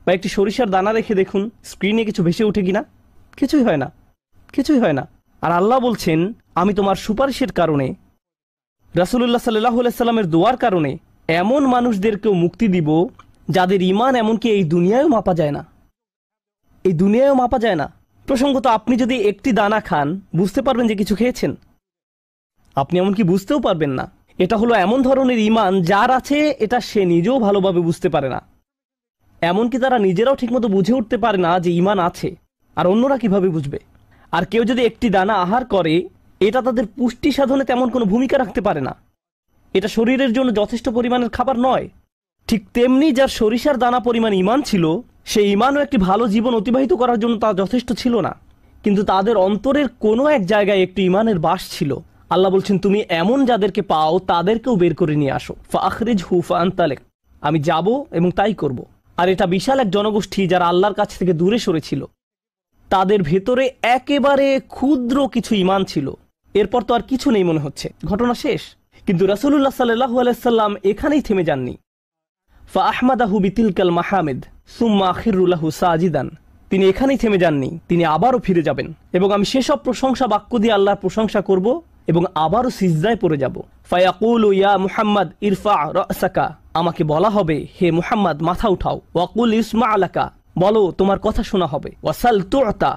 বা একটি সরিষার দানা রেখে দেখুন, স্ক্রিনে কিছু ভেসে উঠে কিনা? কিছুই হয় না, কিছুই হয় না। আর আল্লাহ বলছেন, আমি তোমার সুপারিশের কারণে, রাসূলুল্লাহ সাল্লাল্লাহু আলাইহি সাল্লামের দোয়ার কারণে এমন মানুষদেরকেও মুক্তি দিব যাদের ঈমান এমনকি এই দুনিয়ায়ও মাপা যায় না, এই দুনিয়ায়ও মাপা যায় না। প্রসঙ্গত আপনি যদি একটি দানা খান বুঝতে পারবেন যে কিছু খেয়েছেন, আপনি এমনকি বুঝতেও পারবেন না। এটা হলো এমন ধরনের ঈমান যার আছে এটা সে নিজেও ভালোভাবে বুঝতে পারে না, এমনকি তারা নিজেরাও ঠিকমতো বুঝে উঠতে পারে না যে ঈমান আছে, আর অন্যরা কিভাবে বুঝবে। আর কেউ যদি একটি দানা আহার করে এটা তাদের পুষ্টি সাধনে তেমন কোনো ভূমিকা রাখতে পারে না, এটা শরীরের জন্য যথেষ্ট পরিমাণের খাবার নয়। ঠিক তেমনি যার সরিষার দানা পরিমাণ ঈমান ছিল, সেই ঈমানও একটি ভালো জীবন অতিবাহিত করার জন্য তা যথেষ্ট ছিল না, কিন্তু তাদের অন্তরের কোনো এক জায়গায় একটি ঈমানের বাস ছিল। আল্লাহ বলছেন, তুমি এমন যাদেরকে পাও তাদেরকেও বের করে নিয়ে আসো। ফাখরিজহু ফাআনতালিক, আমি যাব এবং তাই করব। আর এটা বিশাল এক জনগোষ্ঠী যারা আল্লাহর কাছ থেকে দূরে সরেছিল, তাদের ভেতরে একেবারে ক্ষুদ্র কিছু ঈমান ছিল। এরপর তো আর কিছু নেই মনে হচ্ছে, ঘটনা শেষ। কিন্তু রাসূলুল্লাহ সাল্লাল্লাহু আলাইহি সাল্লাম এখানেই থেমে যাননি। ফাআহমাদাহু বিতিলকাল মাহামিদ সুম্মা আখিরু লাহু সাজিদান, তিনি এখানেই থেমে যাননি, তিনি আবারও ফিরে যাবেন এবং আমি সেসব প্রশংসা বাক্য দিয়ে আল্লাহর প্রশংসা করব এবং আবারও সিজদায় পড়ে যাব। ফায়াকুলু ইয়া মুহাম্মদ ইরফা রাসাকা, আমাকে বলা হবে হে মুহাম্মদ মাথা উঠাও। ওয়াকুল ইসমা আলাকা, বলো তোমার কথা শোনা হবে। ওয়াসাল তুতা,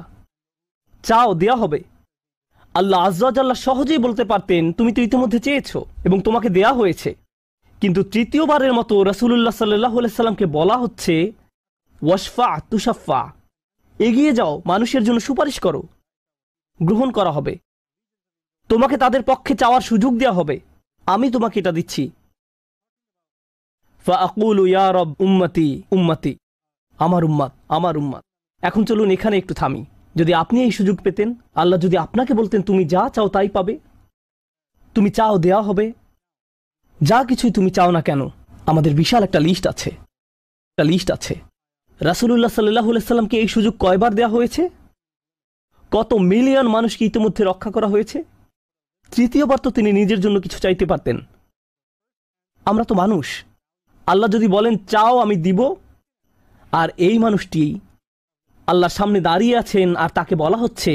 চাও দেয়া হবে। আল্লাহ আজ্জা ওয়া জাল্লা সহজেই বলতে পারতেন তুমি তো ইতিমধ্যে চেয়েছো এবং তোমাকে দেয়া হয়েছে, কিন্তু তৃতীয়বারের মতো রাসূলুল্লাহ সাল্লাল্লাহু আলাইহি সাল্লামকে বলা হচ্ছে ওয়াশফা তুশাফা, এগিয়ে যাও, মানুষের জন্য সুপারিশ করো, গ্রহণ করা হবে, তোমাকে তাদের পক্ষে চাওয়ার সুযোগ দেওয়া হবে, আমি তোমাকে এটা দিচ্ছি। ফাআকুলু ইয়া রব উম্মতি উম্মতি, আমার উম্মাত আমার উম্মাত। এখন চলুন এখানে একটু থামি। যদি আপনি এই সুযোগ পেতেন, আল্লাহ যদি আপনাকে বলতেন তুমি যা চাও তাই পাবে, তুমি চাও দেয়া হবে, যা কিছুই তুমি চাও না কেন, আমাদের বিশাল একটা লিস্ট আছে। রাসূলুল্লাহ সাল্লাল্লাহু আলাইহি সাল্লামকে এই সুযোগ কয়বার দেওয়া হয়েছে? কত মিলিয়ন মানুষকে ইতিমধ্যে রক্ষা করা হয়েছে। তৃতীয়বার তো তিনি নিজের জন্য কিছু চাইতে পারতেন। আমরা তো মানুষ, আল্লাহ যদি বলেন চাও আমি দিব, আর এই মানুষটি আল্লাহর সামনে দাঁড়িয়ে আছেন আর তাকে বলা হচ্ছে,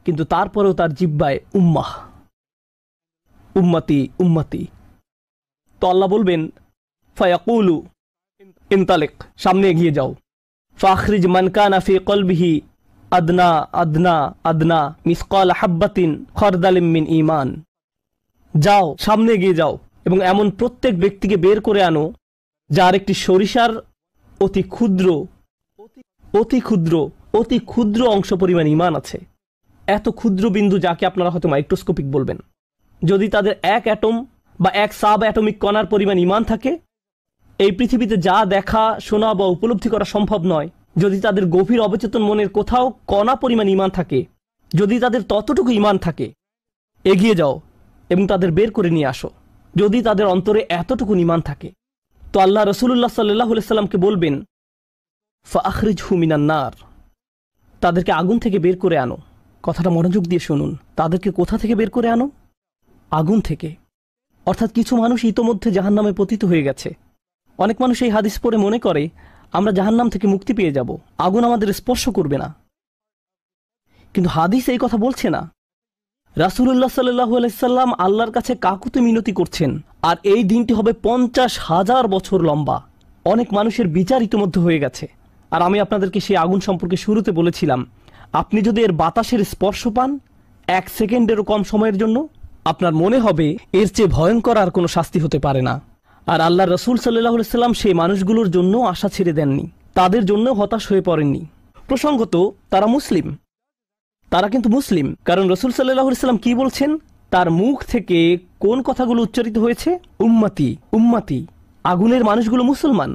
কিন্তু তারপরেও তার জিহ্বায় উম্মাহ উম্মতি উম্মতি। তো আল্লাহ বলবেন ফায়াকুলু ইনতালিক, সামনে এগিয়ে যাও। ফাখরিজ মান কানা ফি কলবিহি আদনা আদনা আদনা মিসকাল হাব্বাতিন খরদালিম মিন ঈমান, যাও সামনে এগিয়ে যাও এবং এমন প্রত্যেক ব্যক্তিকে বের করে আনো যার একটি সরিষার অতি ক্ষুদ্র অতি ক্ষুদ্র অংশ পরিমাণ ঈমান আছে। এত ক্ষুদ্র বিন্দু যাকে আপনারা হয়তো মাইক্রোস্কোপিক বলবেন। যদি তাদের এক অ্যাটম বা এক সাব অ্যাটমিক কণার পরিমাণ ঈমান থাকে, এই পৃথিবীতে যা দেখা শোনা বা উপলব্ধি করা সম্ভব নয়। যদি তাদের গভীর অবচেতন মনের কোথাও কণা পরিমাণ ঈমান থাকে, যদি তাদের ততটুকু ঈমান থাকে, এগিয়ে যাও এবং তাদের বের করে নিয়ে আসো। যদি তাদের অন্তরে এতটুকু ঈমান থাকে, তো আল্লাহ রাসূলুল্লাহ সাল্লাল্লাহু আলাইহি সাল্লামকে বলবেন ফাখরিজহু মিনান নার, তাদেরকে আগুন থেকে বের করে আনো। কথাটা মনোযোগ দিয়ে শুনুন, তাদেরকে কোথা থেকে বের করে আনো? আগুন থেকে। অর্থাৎ কিছু মানুষ ইতোমধ্যে জাহান্নামে পতিত হয়ে গেছে। অনেক মানুষ এই হাদিস পড়ে মনে করে আমরা জাহান্নাম থেকে মুক্তি পেয়ে যাব, আগুন আমাদের স্পর্শ করবে না। কিন্তু হাদিস এই কথা বলছে না। রাসূলুল্লাহ সাল্লাল্লাহু আলাইহি সাল্লাম আল্লাহর কাছে কাকুতি মিনতি করছেন, আর এই দিনটি হবে 50,000 বছর লম্বা। অনেক মানুষের বিচার ইতোমধ্যে হয়ে গেছে। আর আমি আপনাদেরকে সেই আগুন সম্পর্কে শুরুতে বলেছিলাম, আপনি যদি এর বাতাসের স্পর্শ পান 1 সেকেন্ডেরও কম সময়ের জন্য, আপনার মনে হবে এর চেয়ে ভয়ঙ্কর আর কোনো শাস্তি হতে পারে না। আর আল্লাহ রাসূল সাল্লাল্লাহু আলাইহি সাল্লাম সেই মানুষগুলোর জন্য আশা ছেড়ে দেননি, তাদের জন্য হতাশ হয়ে পড়েননি। প্রসঙ্গত তারা মুসলিম, তারা কিন্তু মুসলিম, কারণ রাসূল সাল্লাল্লাহু আলাইহি সাল্লাম কি বলছেন, তার মুখ থেকে কোন কথাগুলো উচ্চারিত হয়েছে? উম্মতি উম্মতি। আগুনের মানুষগুলো মুসলমান,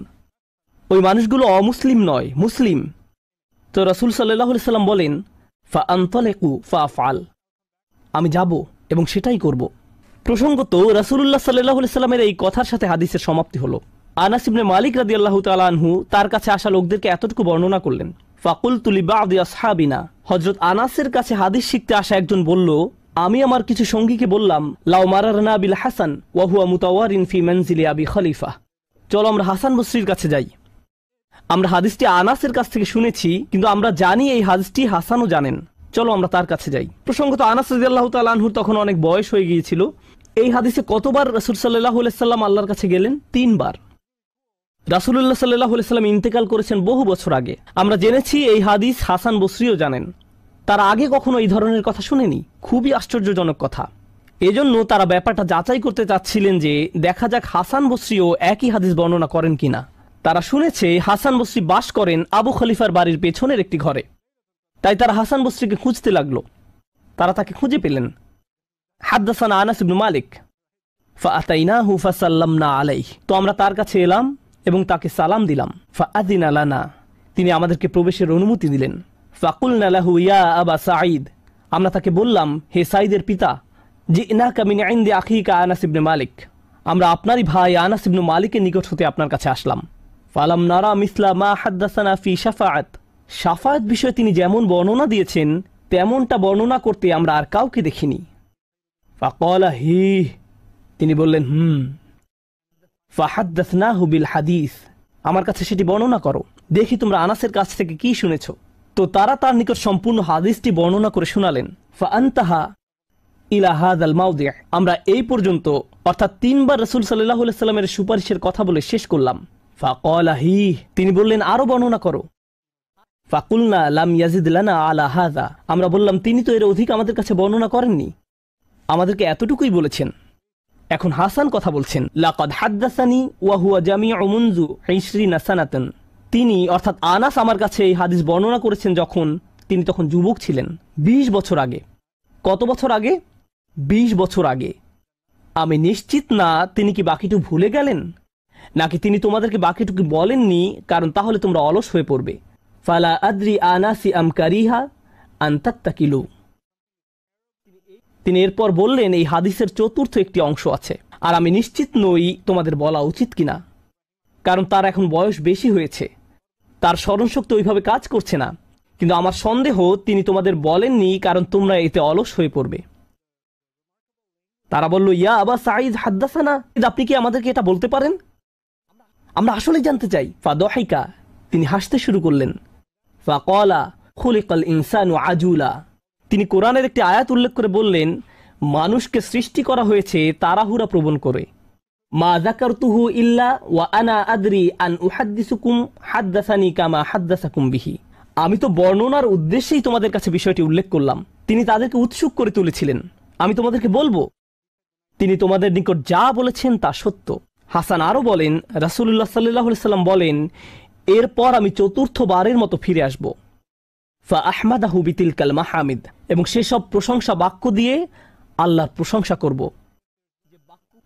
ওই মানুষগুলো অমুসলিম নয়, মুসলিম। তো রাসূল সাল্লাল্লাহু আলাইহি সাল্লাম বলেন ফাআনতালিকু ফাআফআল, আমি যাব এবং সেটাই করব। প্রসঙ্গত রাসূলুল্লাহ সাল্লাল্লাহু আলাইহি সাল্লামের এই কথার সাথে হাদিসের সমাপ্তি হলো। আনাস ইবনে মালিক রাদিয়াল্লাহু তাআলা আনহু তার কাছে আসা লোকদেরকে এতটুকু বর্ণনা করলেন। ফাকুলতু লিবাদি আসহাবিনা, হযরত আনাসের কাছে হাদিস শিখতে আসা একজন বলল, আমি আমার কিছু সঙ্গীকে বললাম, লাউ মারারনা বিল হাসান ওয়া হুয়া মুতাওয়ারিন ফি মানজিলি আবি খলিফা, চলো আমরা হাসান বসরির কাছে যাই। আমরা হাদিসটি আনাসের কাছ থেকে শুনেছি, কিন্তু আমরা জানি এই হাদিসটি হাসানও জানেন, চলো আমরা তার কাছে যাই। প্রসঙ্গত আনাস রাদিয়াল্লাহু তাআলা আনহুর তখন অনেক বয়স হয়ে গিয়েছিল এই হাদিসে কতবার রাসূল সাল্লাল্লাহু আলাইহি সাল্লাম আল্লাহর কাছে গেলেন? 3 বার। রাসূলুল্লাহ সাল্লাল্লাহু আলাইহি সাল্লাম ইন্তেকাল করেছেন বহু বছর আগে। আমরা জেনেছি এই হাদিস হাসান বসরিও জানেন। তারা আগে কখনো এই ধরনের কথা শুনেনি। খুবই আশ্চর্যজনক কথা। এজন্য তারা ব্যাপারটা যাচাই করতে চাচ্ছিলেন যে দেখা যাক হাসান বসরিও একই হাদিস বর্ণনা করেন কিনা। তারা শুনেছে হাসান বসরি বাস করেন আবু খলিফার বাড়ির পেছনের একটি ঘরে। তাই তারা হাসান বসরিকে খুঁজতে লাগলো। তারা তাকে খুঁজে পেলেন। হাদ্দাসানা আনাস ইবনে মালিক ফাআতাইনাহু ফাসাল্লামনা আলাইহি। তো আমরা তার কাছে এলাম এবং তাকে সালাম দিলাম। ফাআযিনা লানা, তিনি আমাদেরকে প্রবেশের অনুমতি দিলেন। ফাকুলনা লাহু ইয়া আবা সাঈদ, আমরা তাকে বললাম, হে সাঈদের পিতা, জিনাকা মিন ইনদি আখিকা আনাস ইবনে মালিক, আমরা আপনারই ভাই আনাস ইবনে মালিকের নিকট হতে আপনার কাছে আসলাম। ফালাম নারা মিসলা মা হাদ্দাসানা ফি শাফাআত, শাফাআত বিষয়ে তিনি যেমন বর্ণনা দিয়েছেন তেমনটা বর্ণনা করতে আমরা আর কাউকে দেখিনি। ফাকালা হি, তিনি বললেন ফাহাদ্দাসনাহু বিল হাদিস, আমার কাছে সেটি বর্ণনা করো, দেখি তোমরা আনাসের কাছ থেকে কি শুনেছ। তো তারা তার নিকট সম্পূর্ণ হাদিসটি বর্ণনা করে শোনালেন। ফাআনতাহা ইলা হাযাল মাওদি', আমরা এই পর্যন্ত অর্থাৎ 3 বার রাসূল সাল্লাল্লাহু আলাইহি সাল্লামের সুপারিশের কথা বলে শেষ করলাম। ফাকালা হি, তিনি বললেন আরো বর্ণনা করো। ফাকুলনা লাম ইয়াজিদ লানা আলা হাযা, আমরা বললাম তিনি তো এর অধিক আমাদের কাছে বর্ণনা করেননি, আমাদেরকে এতটুকুই বলেছেন। এখন হাসান কথা বলছেন, লাকাদ হাদ্দাসানি ওয়া হুয়া জামিউ মুনযু 20 সানাতান, তিনি অর্থাৎ আনাস আমার কাছে এই হাদিস বর্ণনা করেছেন যখন তিনি তখন যুবক ছিলেন, 20 বছর আগে। কত বছর আগে? 20 বছর আগে। আমি নিশ্চিত না তিনি কি বাকিটুকু ভুলে গেলেন, নাকি তিনি তোমাদেরকে বাকিটুকু বলেননি কারণ তাহলে তোমরা অলস হয়ে পড়বে। ফালা আদ্রি আনাসি আম কারিহা আন তাত্তাকিলু, তিনি এরপর বললেন এই হাদিসের চতুর্থ একটি অংশ আছে, আর আমি নিশ্চিত নই তোমাদের বলা উচিত কিনা, কারণ তার এখন বয়স বেশি হয়েছে, তার স্মরণশক্তি ওইভাবে কাজ করছে না। কিন্তু আমার সন্দেহ তিনি তোমাদের বলেননি কারণ তোমরা এতে অলস হয়ে পড়বে। তারা বলল, ইয়া আবা সাঈদ হাদ্দাসানা, আপনি কি আমাদেরকে এটা বলতে পারেন? আমরা আসলেই জানতে চাই। ফাদহিকা, তিনি হাসতে শুরু করলেন। ফাকালা খুলিকাল ইনসানু আজুলা, তিনি কোরআনের একটি আয়াত উল্লেখ করে বললেন, মানুষকে সৃষ্টি করা হয়েছে তাড়াহুড়া প্রবণ করে। মা যাকারতুহু ইল্লা ওয়া আনা আদরি আন উহাদ্দিসুকুম হাদ্দাসানি কামা হাদ্দাসাকুম বিহি, আমি তো বর্ণনার উদ্দেশ্যেই তোমাদের কাছে বিষয়টি উল্লেখ করলাম। তিনি তাদেরকে উৎসুক করে তুলেছিলেন, আমি তোমাদেরকে বলবো তিনি তোমাদের নিকট যা বলেছেন তা সত্য। হাসান আরো বলেন, রাসূলুল্লাহ সাল্লাল্লাহু আলাইহি সাল্লাম বলেন, এরপর আমি চতুর্থবারের মতো ফিরে আসব। ফাআহমাদাহু বিতিলকাল মাহামিদ, এবং সেসব প্রশংসা বাক্য দিয়ে আল্লাহর প্রশংসা করব,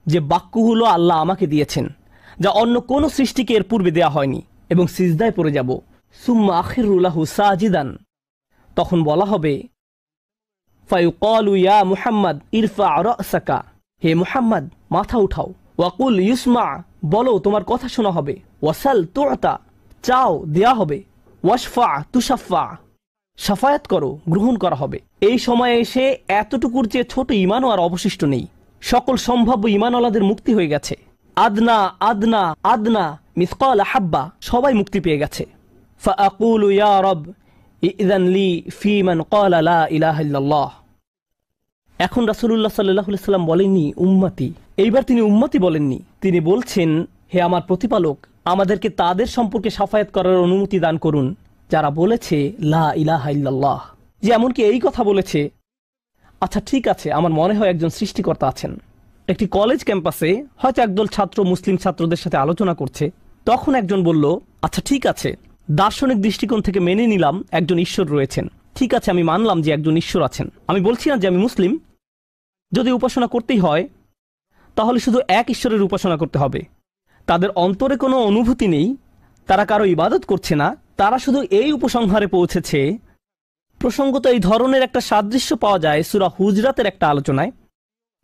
যে বাক্যগুলো আল্লাহ আমাকে দিয়েছেন, যা অন্য কোন সৃষ্টিকে এর পূর্বে দেয়া হয়নি, এবং সিজদায় পড়ে যাব। সুম্মা আখিরু লাহু সাজিদান, তখন বলা হবে, ফায়ুকালু ইয়া মুহাম্মদ ইরফা রাসাকা, হে মুহাম্মদ মাথা উঠাও। ওয়াকুল ইউসমা, বলো তোমার কথা শোনা হবে। ওয়াসাল তুতা, চাও দেয়া হবে। ওয়াশফা তুশাফা, শাফায়াত করো গ্রহণ করা হবে। এই সময়ে এসে এতটুকুর চেয়ে ছোট ঈমানও আর অবশিষ্ট নেই। সকল সম্ভাব্য ঈমানওয়ালাদের মুক্তি হয়ে গেছে। আদনা আদনা আদনা মিসকাল হাব্বা, সবাই মুক্তি পেয়ে গেছে। ফাআকুলু ইয়া রব ইযান লি ফি মান ক্বালা লা ইলাহা ইল্লাল্লাহ। এখন রাসূলুল্লাহ সাল্লাল্লাহু আলাইহি সাল্লাম বলেননি উম্মতি, এইবার তিনি উম্মতি বলেননি, তিনি বলছেন, হে আমার প্রতিপালক, আমাদেরকে তাদের সম্পর্কে শাফায়াত করার অনুমতি দান করুন যারা বলেছে লা ইলাহা ইল্লাল্লাহ। যে এমনকি এই কথা বলেছে, আচ্ছা ঠিক আছে, আমার মনে হয় একজন সৃষ্টিকর্তা আছেন। একটি কলেজ ক্যাম্পাসে হয়তো একদল ছাত্র মুসলিম ছাত্রদের সাথে আলোচনা করছে, তখন একজন বলল, আচ্ছা ঠিক আছে, দার্শনিক দৃষ্টিকোণ থেকে মেনে নিলাম একজন ঈশ্বর রয়েছেন, ঠিক আছে আমি মানলাম যে একজন ঈশ্বর আছেন। আমি বলছি না যে আমি মুসলিম, যদি উপাসনা করতেই হয় তাহলে শুধু এক ঈশ্বরের উপাসনা করতে হবে। তাদের অন্তরে কোনো অনুভূতি নেই, তারা কারো ইবাদত করছে না, তারা শুধু এই উপসংহারে পৌঁছেছে। প্রসঙ্গত এই ধরনের একটা সাদৃশ্য পাওয়া যায় সূরা হুজরাতের একটা আলোচনায়।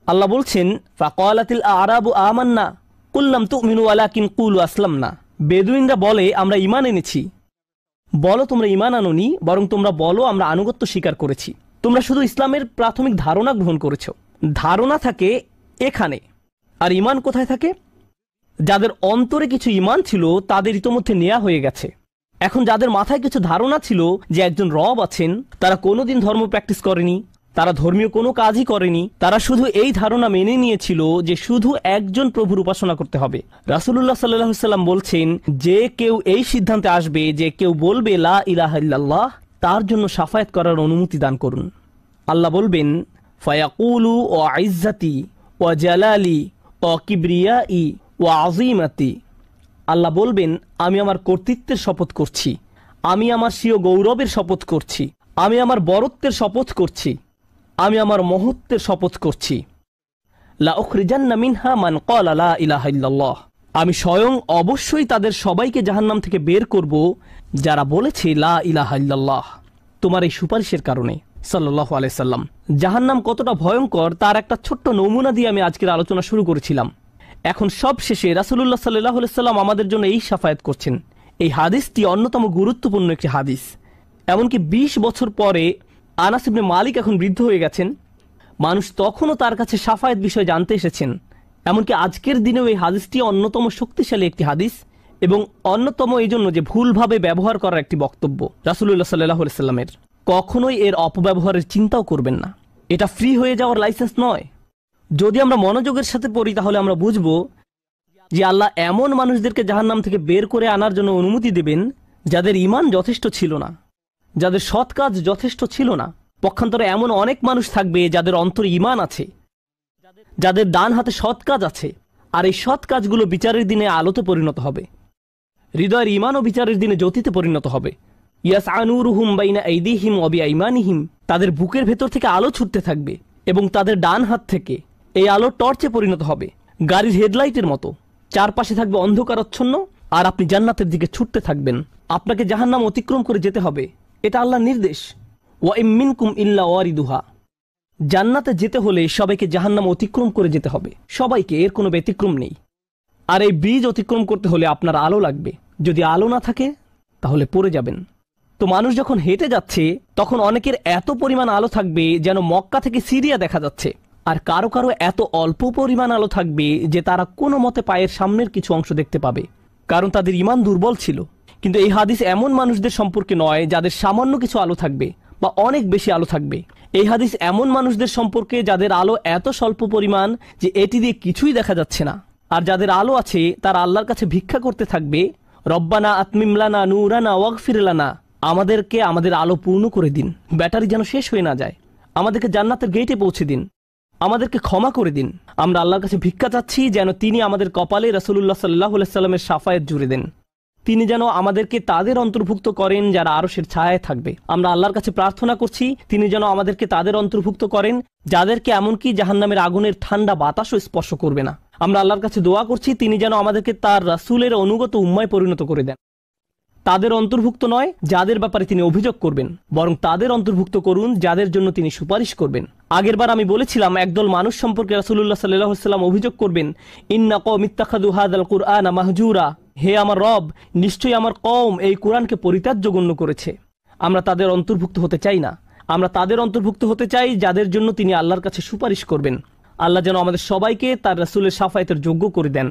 আল্লাহ বলছেন, ফাকালাতিল আরাবু আমান্না কুল লাম তুমিনু ওয়ালাকিন কুলু আসলামনা, বেদুইনরা বলে আমরা ঈমান এনেছি। বলো তোমরা ঈমান আনোনি, বরং তোমরা বলো আমরা আনুগত্য স্বীকার করেছি। তোমরা শুধু ইসলামের প্রাথমিক ধারণা গ্রহণ করেছ। ধারণা থাকে এখানে, আর ঈমান কোথায় থাকে? যাদের অন্তরে কিছু ঈমান ছিল তাদের ইতোমধ্যে নেওয়া হয়ে গেছে। এখন যাদের মাথায় কিছু ধারণা ছিল যে একজন রব আছেন, তারা কোনোদিন ধর্ম প্র্যাকটিস করেনি, তারা ধর্মীয় কোনো কাজই করেনি, তারা শুধু এই ধারণা মেনে নিয়েছিল যে শুধু একজন প্রভুর উপাসনা করতে হবে। রাসূলুল্লাহ সাল্লাল্লাহু আলাইহি ওয়াসাল্লাম বলছেন, যে কেউ এই সিদ্ধান্তে আসবে যে কেউ বলবে লা ইলাহা ইল্লাল্লাহ, তার জন্য শাফায়াত করার অনুমতি দান করুন। আল্লাহ বলবেন, ফায়াকুলু ওয়া ইজ্জাতি ওয়া জালালি ওয়া কিবরিয়াই ওয়া আযীমাতি। আল্লাহ বলবেন, আমি আমার কর্তৃত্বের শপথ করছি, আমি আমার স্বীয় গৌরবের শপথ করছি, আমি আমার বরত্বের শপথ করছি, আমি আমার মহত্বের শপথ করছি। লা উখরিজান্না মিনহা মান ক্বালা লা ইলাহা ইল্লাল্লাহ। আমি স্বয়ং অবশ্যই তাদের সবাইকে জাহান্নাম থেকে বের করব যারা বলেছে লা ইলাহা ইল্লাল্লাহ, তোমার এই সুপারিশের কারণে। সাল্লাল্লাহু আলাইহি সাল্লাম। জাহান্নাম কতটা ভয়ঙ্কর তার একটা ছোট্ট নমুনা দিয়ে আমি আজকের আলোচনা শুরু করেছিলাম। এখন সব শেষে রাসূলুল্লাহ সাল্লাল্লাহু আলাইহি সাল্লাম আমাদের জন্য এই শাফায়াত করছেন। এই হাদিসটি অন্যতম গুরুত্বপূর্ণ একটি হাদিস। এমনকি 20 বছর পরে আনাস ইবনে মালিক এখন বৃদ্ধ হয়ে গেছেন, মানুষ তখনও তার কাছে শাফায়াত বিষয় জানতে এসেছেন। এমনকি আজকের দিনেও এই হাদিসটি অন্যতম শক্তিশালী একটি হাদিস, এবং অন্যতম এই জন্য যে ভুলভাবে ব্যবহার করার একটি বক্তব্য রাসূলুল্লাহ সাল্লাল্লাহু আলাইহি সাল্লামের। কখনোই এর অপব্যবহারের চিন্তাও করবেন না। এটা ফ্রি হয়ে যাওয়ার লাইসেন্স নয়। যদি আমরা মনোযোগের সাথে পড়ি তাহলে আমরা বুঝব যে আল্লাহ এমন মানুষদেরকে জাহান্নাম থেকে বের করে আনার জন্য অনুমতি দেবেন যাদের ঈমান যথেষ্ট ছিল না, যাদের সৎ কাজ যথেষ্ট ছিল না। পক্ষান্তরে এমন অনেক মানুষ থাকবে যাদের অন্তরে ঈমান আছে, যাদের ডান হাতে সৎ কাজ আছে, আর এই সৎ কাজগুলো বিচারের দিনে আলোতে পরিণত হবে। হৃদয়ের ঈমানও বিচারের দিনে জ্যোতিতে পরিণত হবে। ইয়াসআ নূরুহুম বাইনা আইদিহিম ওয়া বিআইমানিহিম। তাদের বুকের ভেতর থেকে আলো ছুটতে থাকবে এবং তাদের ডান হাত থেকে এই আলো টর্চে পরিণত হবে, গাড়ির হেডলাইটের মতো। চারপাশে থাকবে অন্ধকারাচ্ছন্ন, আর আপনি জান্নাতের দিকে ছুটতে থাকবেন। আপনাকে জাহান্নাম অতিক্রম করে যেতে হবে, এটা আল্লাহর নির্দেশ। ওয়া ইম মিনকুম ইল্লা ওয়ারিদুহা। জান্নাতে যেতে হলে সবাইকে জাহান্নাম অতিক্রম করে যেতে হবে, সবাইকে, এর কোনো ব্যতিক্রম নেই। আর এই ব্রিজ অতিক্রম করতে হলে আপনার আলো লাগবে। যদি আলো না থাকে তাহলে পড়ে যাবেন। তো মানুষ যখন হেঁটে যাচ্ছে তখন অনেকের এত পরিমাণ আলো থাকবে যেন মক্কা থেকে সিরিয়া দেখা যাচ্ছে, আর কারো কারো এত অল্প পরিমাণ আলো থাকবে যে তারা কোনো মতে পায়ের সামনের কিছু অংশ দেখতে পাবে, কারণ তাদের ঈমান দুর্বল ছিল। কিন্তু এই হাদিস এমন মানুষদের সম্পর্কে নয় যাদের সামান্য কিছু আলো থাকবে বা অনেক বেশি আলো থাকবে। এই হাদিস এমন মানুষদের সম্পর্কে যাদের আলো এত স্বল্প পরিমাণ যে এটি দিয়ে কিছুই দেখা যাচ্ছে না, আর যাদের আলো আছে তারা আল্লাহর কাছে ভিক্ষা করতে থাকবে, রব্বানা আতমিম লানা নূরানা ওয়াগফির লানা। আমাদেরকে আমাদের আলো পূর্ণ করে দিন, ব্যাটারি যেন শেষ হয়ে না যায়। আমাদেরকে জান্নাতের গেটে পৌঁছে দিন, আমাদেরকে ক্ষমা করে দিন। আমরা আল্লাহর কাছে ভিক্ষা চাচ্ছি যেন তিনি আমাদের কপালে রাসূলুল্লাহ সাল্লাল্লাহু আলাইহি সাল্লামের শাফায়াত জুড়ে দেন। তিনি যেন আমাদেরকে তাদের অন্তর্ভুক্ত করেন যারা আরশের ছায়ায় থাকবে। আমরা আল্লাহর কাছে প্রার্থনা করছি তিনি যেন আমাদেরকে তাদের অন্তর্ভুক্ত করেন যাদেরকে এমনকি জাহান্নামের আগুনের ঠান্ডা বাতাসও স্পর্শ করবে না। আমরা আল্লাহর কাছে দোয়া করছি তিনি যেন আমাদেরকে তার রাসূলের অনুগত উম্মায় পরিণত করে দেন। তাদের অন্তর্ভুক্ত নয় যাদের ব্যাপারে তিনি অভিযোগ করবেন, বরং তাদের অন্তর্ভুক্ত করুন যাদের জন্য তিনি সুপারিশ করবেন। আগেরবার আমি বলেছিলাম একদল মানুষ সম্পর্কে রাসূলুল্লাহ সাল্লাল্লাহু আলাইহি ওয়াসাল্লাম অভিযোগ করবেন, ইন্না কওমি ইত্তাখাযু হাযাল কুরআনা মাহজুরা। হে আমার রব, নিশ্চয়ই আমার কওম এই কুরআনকে পরিত্যাজ্য গণ্য করেছে। আমরা তাদের অন্তর্ভুক্ত হতে চাই না। আমরা তাদের অন্তর্ভুক্ত হতে চাই যাদের জন্য তিনি আল্লাহর কাছে সুপারিশ করবেন। আল্লাহ যেন আমাদের সবাইকে তার রাসূলের শাফায়াতের যোগ্য করে দেন।